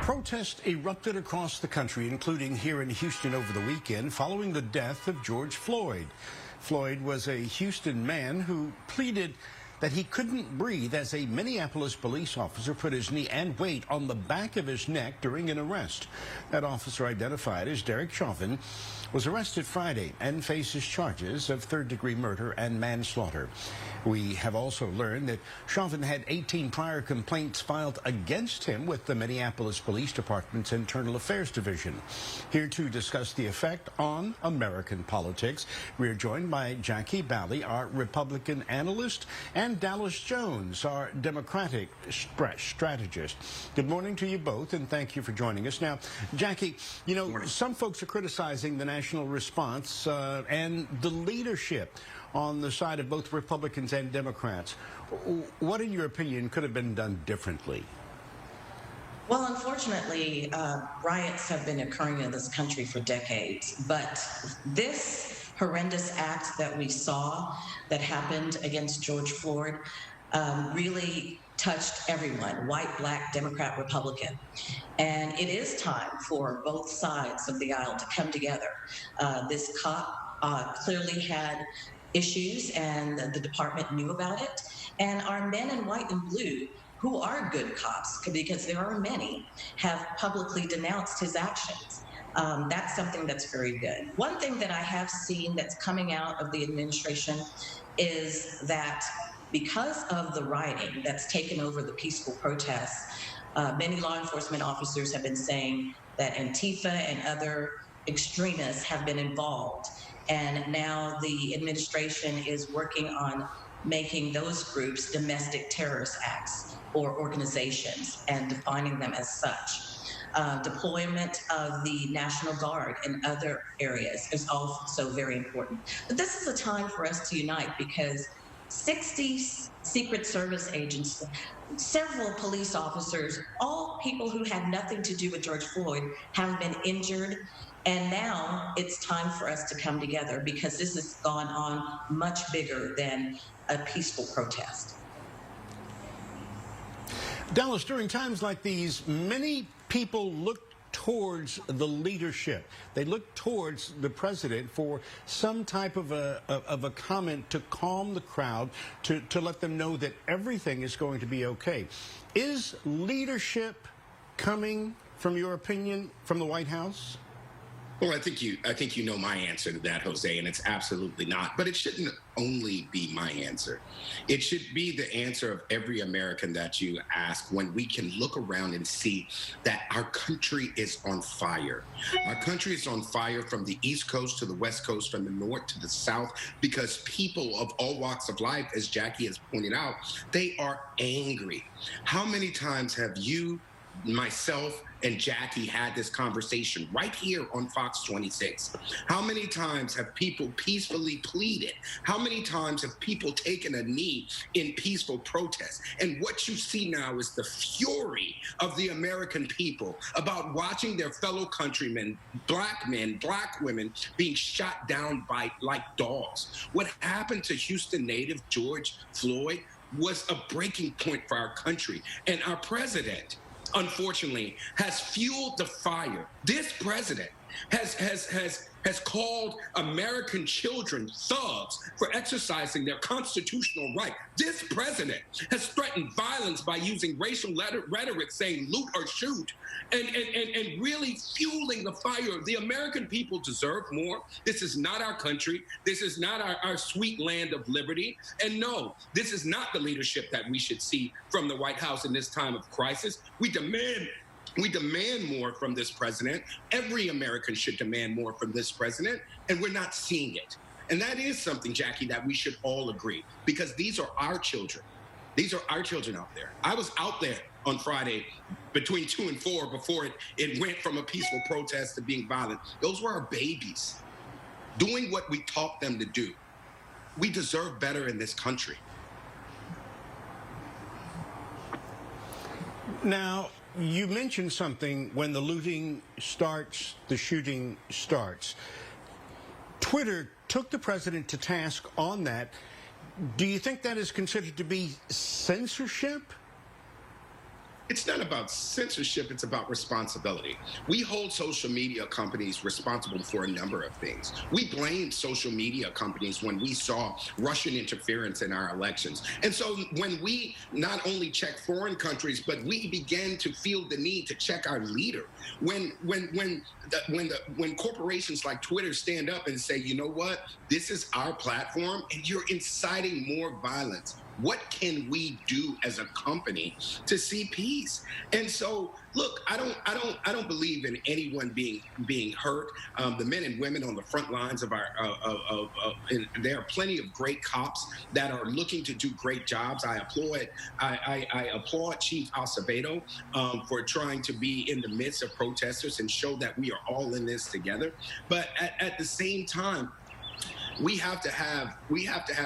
Protests erupted across the country, including here in Houston over the weekend, following the death of George Floyd. Floyd was a Houston man who pleaded that he couldn't breathe as a Minneapolis police officer put his knee and weight on the back of his neck during an arrest. That officer, identified as Derek Chauvin, was arrested Friday and faces charges of third-degree murder and manslaughter. We have also learned that Chauvin had 18 prior complaints filed against him with the Minneapolis Police Department's Internal Affairs Division. Here to discuss the effect on American politics, we are joined by Jackie Bally, our Republican analyst, and Dallas Jones, our Democratic strategist. Good morning to you both, and thank you for joining us. Now, Jackie, you know, some folks are criticizing the national response and the leadership on the side of both Republicans and Democrats. What, in your opinion, could have been done differently? Well, unfortunately, riots have been occurring in this country for decades, but this horrendous act that we saw that happened against George Floyd really touched everyone, white, black, Democrat, Republican. And it is time for both sides of the aisle to come together. This cop clearly had issues, and the department knew about it. And our men in white and blue, who are good cops, because there are many, have publicly denounced his actions. That's something that's very good. One thing that I have seen that's coming out of the administration is that because of the rioting that's taken over the peaceful protests, many law enforcement officers have been saying that Antifa and other extremists have been involved. And now the administration is working on making those groups domestic terrorist acts or organizations and defining them as such. Deployment of the National Guard in other areas is also very important. But this is a time for us to unite, because 60 Secret Service agents, several police officers, all people who had nothing to do with George Floyd, have been injured. And now it's time for us to come together, because this has gone on much bigger than a peaceful protest. Dallas, during times like these, many people look towards the leadership. They look towards the president for some type of a comment to calm the crowd, to let them know that everything is going to be okay. Is leadership coming, from your opinion, from the White House? Well, I think you know my answer to that, Jose, and it's absolutely not. But it shouldn't only be my answer. It should be the answer of every American that you ask, when we can look around and see that our country is on fire. Our country is on fire from the East Coast to the West Coast, from the North to the South, because people of all walks of life, as Jackie has pointed out, they are angry. How many times have you, myself, and Jackie had this conversation right here on Fox 26? How many times have people peacefully pleaded? How many times have people taken a knee in peaceful protest? And what you see now is the fury of the American people about watching their fellow countrymen, black men, black women, being shot down by like dogs. What happened to Houston native George Floyd was a breaking point for our country. And our president, unfortunately, has fueled the fire. This president has called American children thugs for exercising their constitutional right. This president has threatened violence by using racial rhetoric, saying loot or shoot, and really fueling the fire. The American people deserve more. This is not our country. This is not our sweet land of liberty. And no, this is not the leadership that we should see from the White House in this time of crisis. We demand more from this president. Every American should demand more from this president, and we're not seeing it. And that is something, Jackie, that we should all agree, because these are our children. These are our children out there. I was out there on Friday between 2 and 4 before it went from a peaceful protest to being violent. Those were our babies doing what we taught them to do. We deserve better in this country. Now, you mentioned something: when the looting starts, the shooting starts. Twitter took the president to task on that. Do you think that is considered to be censorship? it's not about censorship, it's about responsibility. We hold social media companies responsible for a number of things. We blamed social media companies when we saw Russian interference in our elections. And so when we not only check foreign countries, but we began to feel the need to check our leader. When corporations like Twitter stand up and say, you know what, this is our platform and you're inciting more violence. What can we do as a company to see peace? And so, look, I don't believe in anyone being hurt. The men and women on the front lines of our, and there are plenty of great cops that are looking to do great jobs. I applaud Chief Acevedo for trying to be in the midst of protesters and show that we are all in this together. But at the same time, we have to have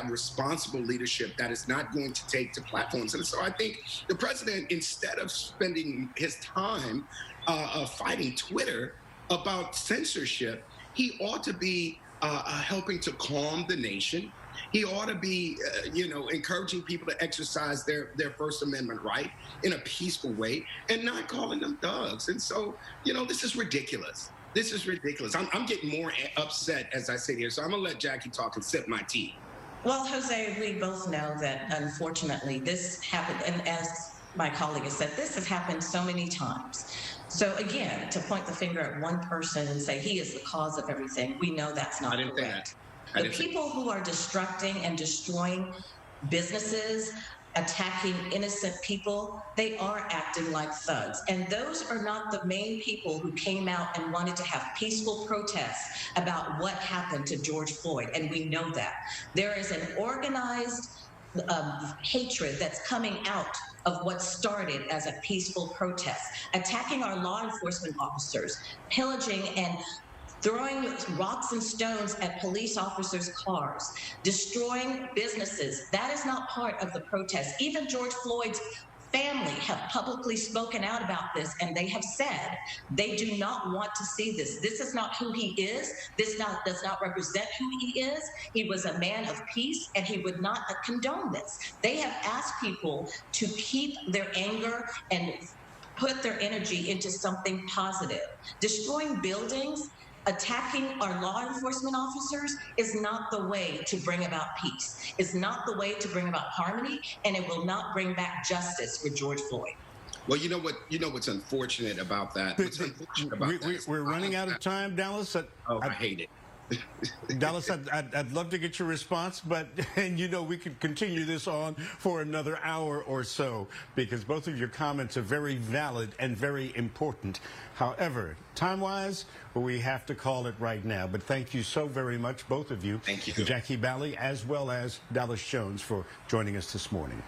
responsible leadership that is not going to take to platforms. And so I think the president, instead of spending his time fighting Twitter about censorship, he ought to be helping to calm the nation. He ought to be, encouraging people to exercise their First Amendment right in a peaceful way and not calling them thugs. And so, this is ridiculous. This is ridiculous. I'm getting more upset as I sit here. So I'm going to let Jackie talk and sip my tea. Well, Jose, we both know that unfortunately this happened. And as my colleague has said, this has happened so many times. So again, to point the finger at one person and say he is the cause of everything, we know that's not correct. The people who are destructing and destroying businesses, attacking innocent people, they are acting like thugs. And those are not the main people who came out and wanted to have peaceful protests about what happened to George Floyd. And we know that. There is an organized hatred that's coming out of what started as a peaceful protest, attacking our law enforcement officers, pillaging and throwing rocks and stones at police officers' cars, destroying businesses. That is not part of the protest. Even George Floyd's family have publicly spoken out about this, and they have said they do not want to see this. This is not who he is. This does not represent who he is. He was a man of peace, and he would not condone this. They have asked people to keep their anger and put their energy into something positive. Destroying buildings, attacking our law enforcement officers is not the way to bring about peace. It's not the way to bring about harmony, and it will not bring back justice for George Floyd. Well, you know what's unfortunate about that? We're running out of time, Dallas. I hate it. Dallas, I'd love to get your response, but we could continue this on for another hour or so because both of your comments are very valid and very important. However, time-wise, we have to call it right now. But thank you so very much, both of you. Thank you. Jackie Bally as well as Dallas Jones for joining us this morning.